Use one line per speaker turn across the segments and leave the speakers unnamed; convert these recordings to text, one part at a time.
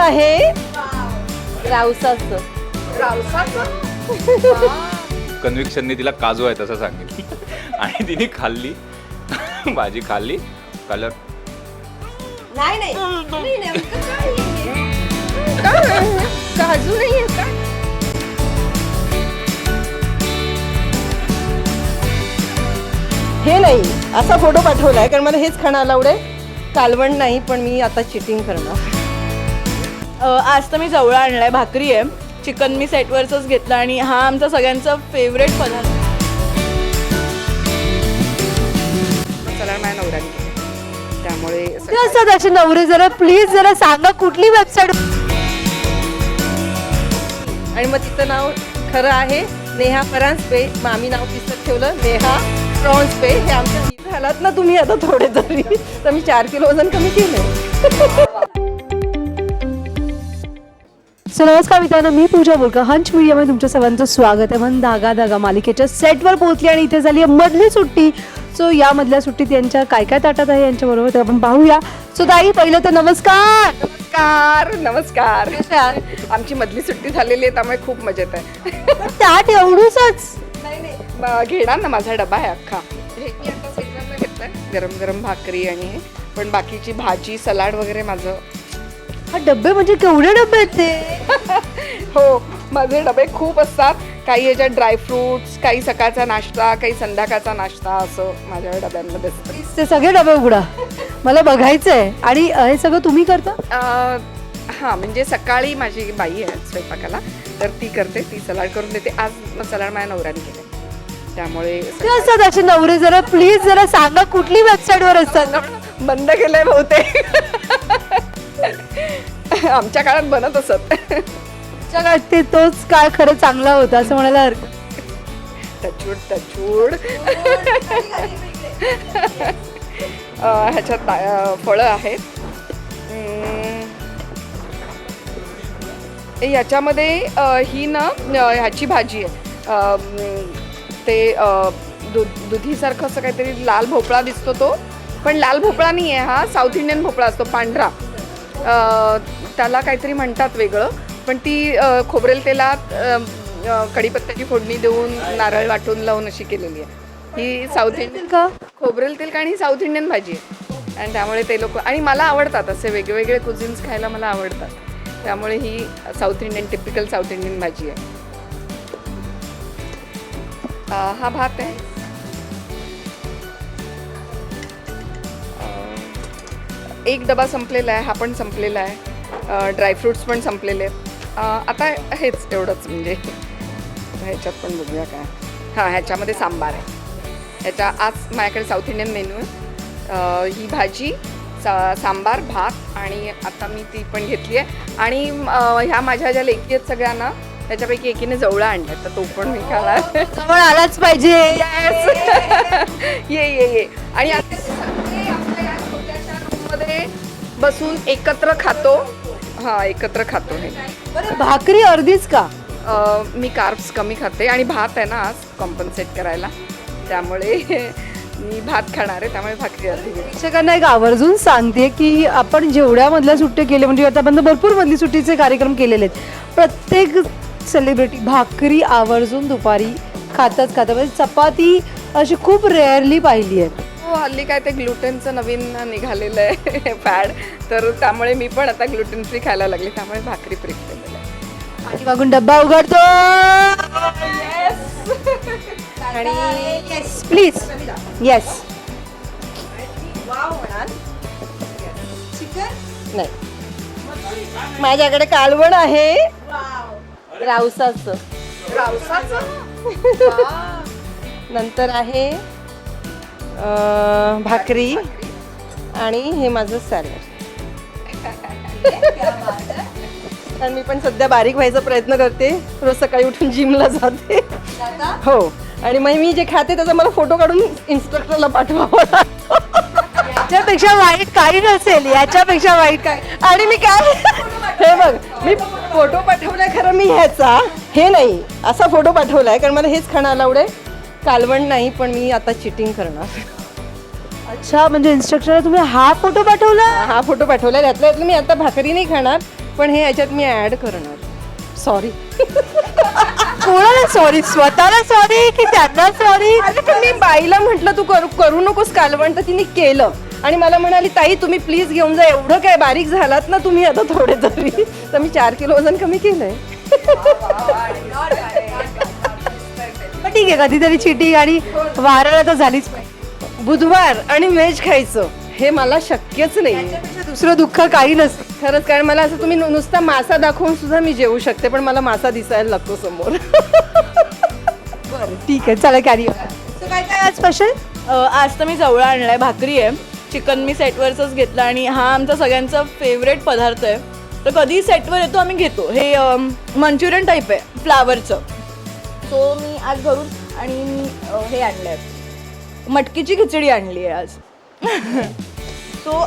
आहे रावसाचं.
कन्व्हिक्शनने तिला काजू आहे तसं सांगितलं आणि तिने खाल्ली भाजी खाल्ली कलर
नाही नाही नाही, नेमकं काय आहे? काय? काजू नाही आहे का? हे नाही असा फोटो पाठवलाय कारण मला हेच खाणं अलाउड आहे. कालवण नाही पण मी आता चिटिंग करणार.
आज तर मी जवळा आणलाय, भाकरी आहे, चिकन मी सेटवरच घेतलं आणि हा आमचा सगळ्यांचा फेवरेट पदार्थ.
चला माझ्या नवऱ्याने केलं. त्यामुळे
ते असतात असे नवरे. जरा प्लीज जरा सांगा कुठली वेबसाईट. आणि मग तिचं नाव खरं आहे नेहा परांजपे. मग आम्ही नाव तिचं ठेवलं नेहा प्रॉन्स पे. हे आमच्या झालात ना तुम्ही आता थोडे तरी, तर मी 4 किलो वजन कमी केलं. नमस्कार मित्रांनो, मी पूजा बोलकर. हंच मीडियामध्ये तुमच्या सर्वांचं स्वागत आहे. मन धागा धागा मालिकेच्या सेटवर पोहोचली आणि इथे झाली आहे मधली सुट्टी. सो या मधल्या सुट्टीत यांच्या काय काय ताटात आहे यांच्याबरोबर तर आपण पाहूया. सो ताई पहिलं तर नमस्कार.
नमस्कार नमस्कार. आमची मधली सुट्टी झालेली आहे त्यामुळे खूप मजेत आहे.
ताट एवढूसच
घेणार ना, माझा डबा आहे अख्खा. हे मी आता सेटवरनं घेतलाय, गरम गरम भाकरी आणि हे, पण बाकीची भाजी सलाड वगैरे माझं.
हा डबे म्हणजे केवढे डबे आहेत ते?
हो, माझे डबे खूप असतात. काही ह्याच्यात ड्रायफ्रुट्स, काही सकाळचा नाश्ता, काही संध्याकाळचा नाश्ता, असं माझ्या डब्यांमध्ये असतं.
ते सगळे डबे उघडा, मला बघायचं आहे. आणि हे सगळं तुम्ही करता?
हां, म्हणजे सकाळी माझी बाई आहे स्वयंपाकाला, तर ती करते, ती सलाड करून देते. आज सलाड माझ्या नवऱ्याने केलं, त्यामुळे
ते असतात असे नवरे. जरा प्लीज जरा सांगा कुठली वेबसाईटवर असतात.
बंद केलंय बहुतेक. आमच्या काळात बनत असत.
ते तोच काळ खरं चांगला होता असं म्हणायला हरकत.
टचूड टचूड. ह्याच्यात फळं आहेत. याच्यामध्ये ही ना ह्याची भाजी आहे. ते दुधीसारखं असं काहीतरी लाल भोपळा दिसतो तो, पण लाल भोपळा नाही आहे हा, साऊथ इंडियन भोपळा असतो पांढरा. त्याला काहीतरी म्हणतात वेगळं, पण ती खोबरेल तेलात कढीपत्त्याची फोडणी देऊन नारळ वाटून लावून अशी केलेली आहे. ही साऊथ इंडियन
का
खोबरेल तेल, आणि ही साऊथ इंडियन भाजी आहे. आणि त्यामुळे ते लोक, आणि मला आवडतात असे वेगवेगळे कुझिन्स खायला मला आवडतात, त्यामुळे ही south Indian, typical south Indian भाजी आहे. हा भात आहे. एक डबा संपलेला आहे, हा पण संपलेला आहे. ड्रायफ्रुट्स पण संपलेले आहेत. आता हेच एवढंच. म्हणजे ह्याच्यात पण बघूया काय. हां, ह्याच्यामध्ये सांबार आहे. ह्याच्या आज माझ्याकडे साऊथ इंडियन मेन्यू आहे. ही भाजी, सांबार, भात, आणि आता मी ती पण घेतली आहे. आणि ह्या माझ्या ज्या लेकी आहेत सगळ्यांना, त्याच्यापैकी एकीने जवळा आणला, तर तो पण मी खाणार.
जवळ आलाच पाहिजे.
ये ये ये. आणि आता सगळे आपल्या या छोट्याशा रूममध्ये बसून एकत्र खातो. हां, एकत्र खातो. हे
बरं, भाकरी अर्धीच का?
मी कार्ब्स कमी खाते आणि भात आहे ना आज कॉम्पन्सेट करायला, त्यामुळे मी भात खाणार आहे, त्यामुळे भाकरी अर्धी घेते.
प्रेक्षकांना एक आवर्जून सांगते की आपण जेवढ्या मधल्या सुट्ट्या केल्या, म्हणजे आतापर्यंत भरपूर मधली सुट्टीचे कार्यक्रम केलेले आहेत, प्रत्येक सेलिब्रिटी भाकरी आवर्जून दुपारी खातात. म्हणजे चपाती अशी खूप रेअरली पाहिली आहे.
हो, हल्ली काय ते ग्लुटेनचं नवीन निघालेलं आहे फॅड, तर त्यामुळे मी पण आता ग्लुटेन फ्री खायला लागले, त्यामुळे भाकरी प्रिफर केलेलं आहे.
आणि मागून डब्बा उघडतो. आणि येस प्लीज. येस. नाही, माझ्याकडे कालवण आहे रावसाचं. नंतर आहे भाकरी आणि हे माझं सॅलड. कारण मी पण सध्या बारीक व्हायचा प्रयत्न करते, रोज सकाळी उठून जिमला जाते. हो, आणि मग मी जे खाते त्याचा मला फोटो काढून इन्स्ट्रक्टरला पाठवावं लागतं. याच्यापेक्षा वाईट काही नसेल, याच्यापेक्षा वाईट काय. आणि मी काय, हे बघ, मी फोटो पाठवलाय खरं मी ह्याचा, हे नाही असा फोटो पाठवलाय कारण मला हेच खाणं अलाउड आहे. कालवण नाही पण मी आता चिटिंग करणार. अच्छा, म्हणजे इन्स्ट्रक्टरला तुम्ही हा फोटो पाठवला? हा फोटो पाठवला. त्यातल्या मी आता भाकरी नाही खाणार, पण हे याच्यात मी ऍड करणार. सॉरी.
कोणाला सॉरी? स्वतःला सॉरी की त्यांना सॉरी?
अरे पण मी बाईला म्हटलं तू करू नकोस कालवण, तर तिने केलं आणि मला म्हणाली ताई तुम्ही प्लीज घेऊन जा, एवढं काय बारीक झालात ना तुम्ही आता थोडे तरी. तर मी 4 किलो वजन कमी केलंय.
पण ठीक आहे, कधीतरी चिटिंग आणि वाराला तर झालीच पाहिजे.
बुधवार आणि व्हेज खायचं हे मला शक्यच नाही.
दुसरं दुःख काही नसतं.
खरंच, कारण मला असं तुम्ही नुसता मासा दाखवून सुद्धा मी जेवू शकते, पण मला मासा दिसायला लागतो समोर.
बरं ठीक आहे, चला कॅरी. काय काय आज स्पेशल?
आज तर मी जवळा आणलाय, भाकरी आहे, चिकन मी सेटवरचंच घेतलं आणि हा आमचा सगळ्यांचा फेवरेट पदार्थ आहे. तर कधी सेटवर येतो आम्ही घेतो. हे मंचुरियन टाईप आहे फ्लावरचं. सो मी आज घरून आणि हे आणलं आहे, मटकीची खिचडी आणली आहे आज. सो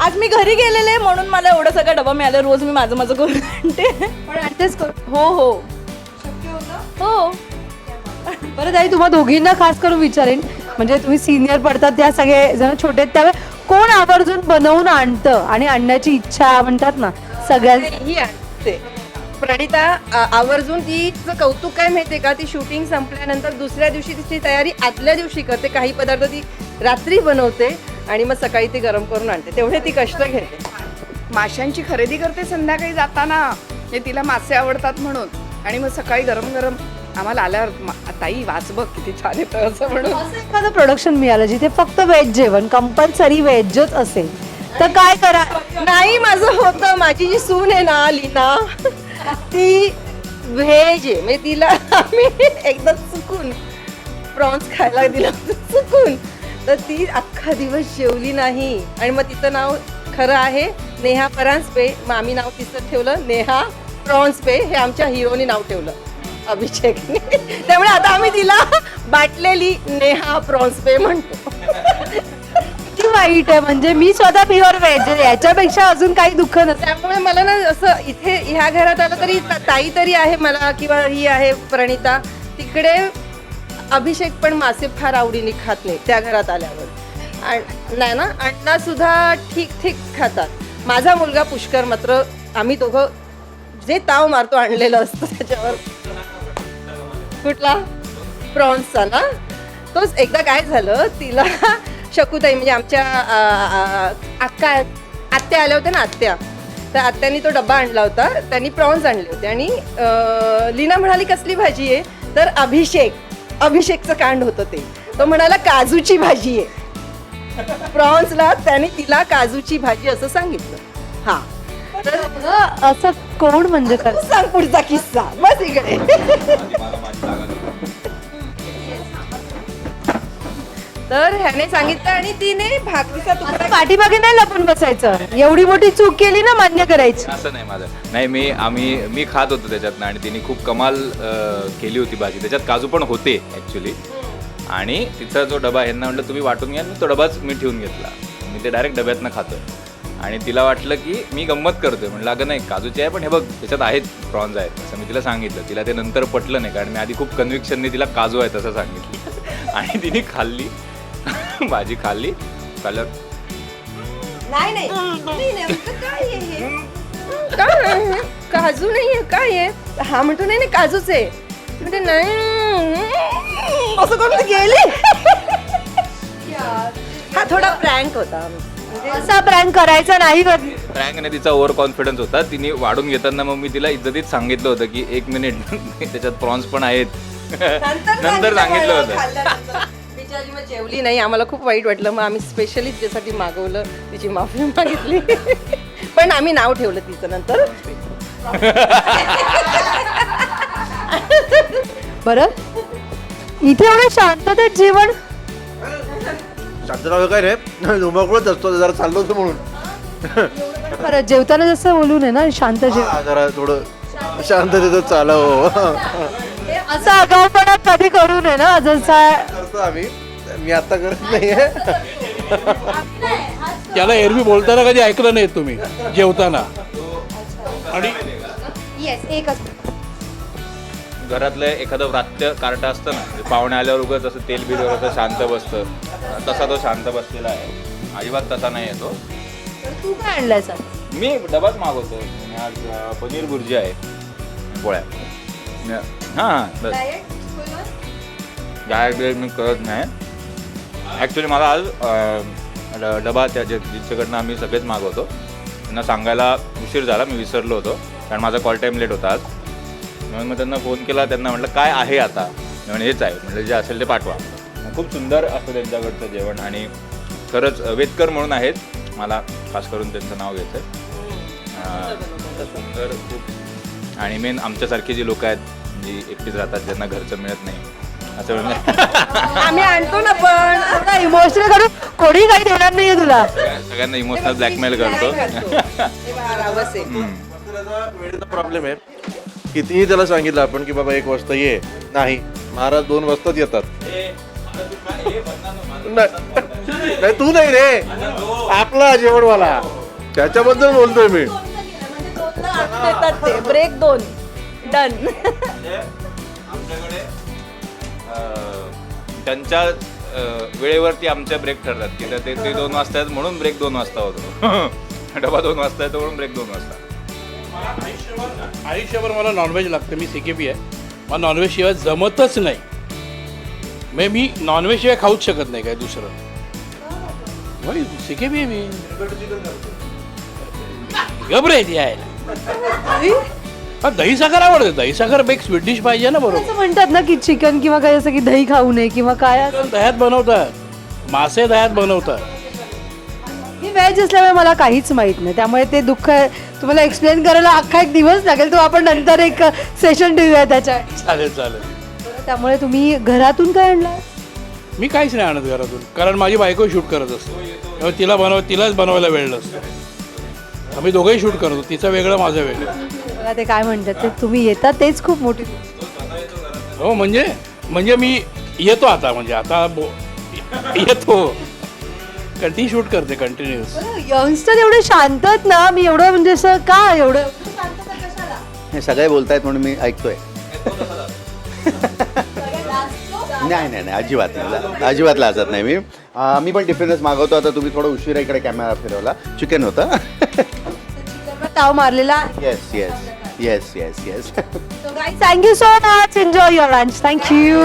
आज मी घरी गेलेले म्हणून मला एवढं सगळं डबा मिळालं. रोज मी माझं माझं करून आणते.
पण ऍडजस्ट कर.
हो हो हो.
बरं ताई, तुम्हा दोघींना खास करून विचारेन, म्हणजे तुम्ही सिनियर पडतात, त्या सगळे जण छोटे आहेत, त्यावेळेस कोण आवर्जून बनवून आणतं आणि आणण्याची इच्छा म्हणतात ना सगळ्यांनी?
ही आणते प्रणिता आवर्जून. तिचं कौतुक काय माहितीये का, ती शूटिंग संपल्यानंतर दुसऱ्या दिवशी तिची तयारी आदल्या दिवशी करते. काही पदार्थ ती रात्री बनवते आणि मग सकाळी ती गरम करून आणते. तेवढे ती कष्ट घेते.
माशांची खरेदी करते संध्याकाळी जाताना, हे तिला मासे आवडतात म्हणून, आणि मग सकाळी गरम गरम आम्हाला आल्यावर ताई वाच बघ किती छान येतं असं म्हणून.
असं एखादं प्रोडक्शन मिळालं जिथे फक्त व्हेज जेवण, कंपल्सरी व्हेजच असेल, तर काय करा?
नाही, माझं होतं. माझी जी सून आहे ना लीना, ती व्हेज आहे. म्हणजे तिला आम्ही एकदा चुकून प्रॉन्स खायला दिलं होतं, चुकून. तर ती अख्खा दिवस जेवली नाही आणि मग तिचं नाव खरं आहे नेहा परांजपे. मग आम्ही नाव तिचं ठेवलं नेहा प्रॉन्सपे. हे आमच्या हिरोनी नाव ठेवलं अभिषेकने. त्यामुळे आता आम्ही तिला बाटलेली नेहा प्रॉन्सपे म्हणतो.
किती वाईट आहे, म्हणजे मी स्वतः प्युअर व्हेज, याच्यापेक्षा अजून काही दुःख नसतं.
त्यामुळे मला ना असं इथे ह्या घरात आलं तरी ताई तरी आहे मला, किंवा ही आहे प्रणिता. तिकडे अभिषेक पण मासे फार आवडीने खात नाही त्या घरात आल्यावर. नाही ना, अण्णा सुद्धा ठीक ठीक खातात. माझा मुलगा पुष्कर मात्र, आम्ही दोघं जे ताव मारतो आणलेलं असतं त्याच्यावर. कुठला? प्रॉन्सचा ना. तोच एकदा काय झालं, तिला शकुताई म्हणजे आमच्या आत्या आल्या होत्या ना, आत्या. तर आत्यानी तो डब्बा आणला होता, त्यांनी प्रॉन्स आणले होते आणि लीना म्हणाली कसली भाजी आहे, तर अभिषेकचं कांड होतं ते. तो म्हणाला काजूची भाजी आहे. प्रॉन्सला त्याने तिला काजूची भाजी असं सांगितलं. हा,
तर असं कोण म्हणजे
तू सांग पुढचा किस्सा. बस इकडे. तर ह्याने सांगितलं आणि तिने भाकरीचा तुकडा.
पाठीमागे नाही लपून बसायचं. एवढी मोठी चूक केली ना, मान्य करायची.
असं नाही माझं. नाही, मी खात होतो त्याच्यातनं आणि तिने खूप कमाल केली होती भाजी. त्याच्यात काजू पण होते ॲक्च्युली. आणि तिचा जो डबा यांना म्हटलं तुम्ही वाटून घ्या, मी तो डबाच मी ठेवून घेतला. मी ते डायरेक्ट डब्यातनं खातो आणि तिला वाटलं की मी गंमत करतोय. म्हटलं अगं नाही, काजूची आहे पण हे बघ त्याच्यात आहेत प्रॉन्स आहेत असं मी तिला सांगितलं. तिला ते नंतर पटलं नाही, कारण मी आधी खूप कन्व्हिक्शनने तिला काजू आहे तसं सांगितलं. आणि तिने खाल्ली भाजी, खाल्ली
नाही नेमकं काय आहे हे? काय आहे? काजू नाहीये, काय आहे? हा म्हणतो नाही काजूच आहे. म्हणजे नाही असं करून ती गेली. हा थोडा प्रँक होता.
असा प्रँक करायचा नाही कधी.
प्रँकने तिचा ओव्हर कॉन्फिडन्स होता. तिने वाढून घेताना मग मी तिला इज्जतीत सांगितलं होतं की 1 मिनिट त्याच्यात प्रॉन्स पण आहेत. नंतर सांगितलं होतं.
बिचारी मग जेवली नाही. आम्हाला खूप वाईट वाटलं. मग आम्ही स्पेशली तिच्यासाठी मागवलं, तिची माफी मागितली. पण आम्ही नाव ठेवलं तिचं नंतर.
बरं, इथे एवढं शांततेत जेवण.
शांतराव काय रे, धुमाकूळच असतो जरा चाललो होतो म्हणून.
बरं, जेवताना जसं बोलू नये ना, शांत जेवण.
हा, जरा थोडं शांततेत चालावं.
असं आगाऊपणा कधी करू नये ना, जसा
करतो आम्ही. मी आता करत नाहीये.
त्याला एरवी बोलताना कधी ऐकलं नाही तुम्ही जेवताना. आणि
येस, एकच.
घरातलं एखादं व्रात्य कार्ट असतं ना, म्हणजे पाहुणे आल्यावर उगाच असं तेल बिल असं शांत बसतं, तसा तो शांत बसलेला आहे. अजिबात तसा नाही येतो.
तू काय आणलाय सर?
मी डबाच मागवतो. मी आज पनीर भुर्जी आहे, पोळ्या. हां बस. डायट बिएट मी करत नाही ॲक्च्युली. मला आज डबा ज्यांच्याकडनं आम्ही सगळेच मागवतो त्यांना सांगायला उशीर झाला, मी विसरलो होतो कारण माझा कॉल टाईम लेट होता आज. म्हणून मग त्यांना फोन केला, त्यांना म्हटलं काय आहे आता, म्हणजे हेच आहे म्हटलं, जे असेल ते पाठवा. खूप सुंदर असतं त्यांच्याकडचं जेवण आणि खरंच वेदकर म्हणून आहेत, मला खास करून त्यांचं नाव घ्यायचं आहे. सुंदर खूप. आणि मेन आमच्यासारखी जी लोक आहेत जी एकटीच राहतात, ज्यांना घरचं मिळत नाही असं म्हणजे
आम्ही आणतो ना पण
इमोशनल करून कोणी काही देणार नाहीये तुला.
सगळ्यांना इमोशनल ब्लॅकमेल करतो.
वेळेचा प्रॉब्लेम आहे. कितीही त्याला सांगितलं आपण की बाबा 1 वाजता ये, नाही, महाराज 2 वाजताच येतात. नाही तू नाही रे, आपला जेवणवाला, त्याच्याबद्दल बोलतोय मी.
Break 2 done.
आमच्याकडे त्यांच्या वेळेवरती आमच्या ब्रेक ठरतात की ते 2 वाजता आहेत म्हणून ब्रेक 2 वाजता होतो. डबा 2 वाजता येतो म्हणून ब्रेक 2 वाजता.
आयुष्यभर मला नॉनव्हेज लागतं. मी CKP आहे, मला नॉनव्हेज शिवाय जमतच नाही. म्हणजे मी नॉनव्हेज शिवाय खाऊच शकत नाही काय दुसरं. CKP आहे मी. घबरे यायला दही साखर आवडते. दही साखर एक स्वीट डिश पाहिजे ना, बरोबर.
असं म्हणतात ना की चिकन किंवा काही असं की दही खाऊ नये किंवा काय असं.
दह्यात बनवतात, मासे दह्यात बनवतात.
मी व्हेज असल्यामुळे मला काहीच माहित नाही, त्यामुळे ते दुःख तुम्हाला एक्सप्लेन करायला अख्खा एक दिवस लागेल. तो आपण नंतर एक सेशन ठेवूया त्याच्या.
चालेल.
त्यामुळे तुम्ही घरातून काय आणला?
मी काहीच नाही आणत घरातून, कारण माझी बायको शूट करत असते, त्यामुळे तिलाच बनवायला वेळ नसतो. आम्ही दोघंही शूट करतो, तिचं वेगळं माझं वेगळं.
मला ते काय म्हणतात ते तुम्ही येतात तेच खूप मोठी.
हो म्हणजे मी येतो आता, म्हणजे आता येतो, कारण ती शूट करते कंटिन्युअस.
यंगस्टर एवढे शांत आहेत ना, मी एवढं म्हणजे असं का एवढं
हे सगळे बोलतायत म्हणून मी ऐकतोय. नाही अजिबात लाजत नाही मी. मी पण टिफिनच मागवतो. आता तुम्ही थोडं उशिरा इकडे कॅमेरा फिरवला. चिकन होतं.
ताव मारलेला.
Yes.
Thank you so much. Enjoy your lunch. Thank you.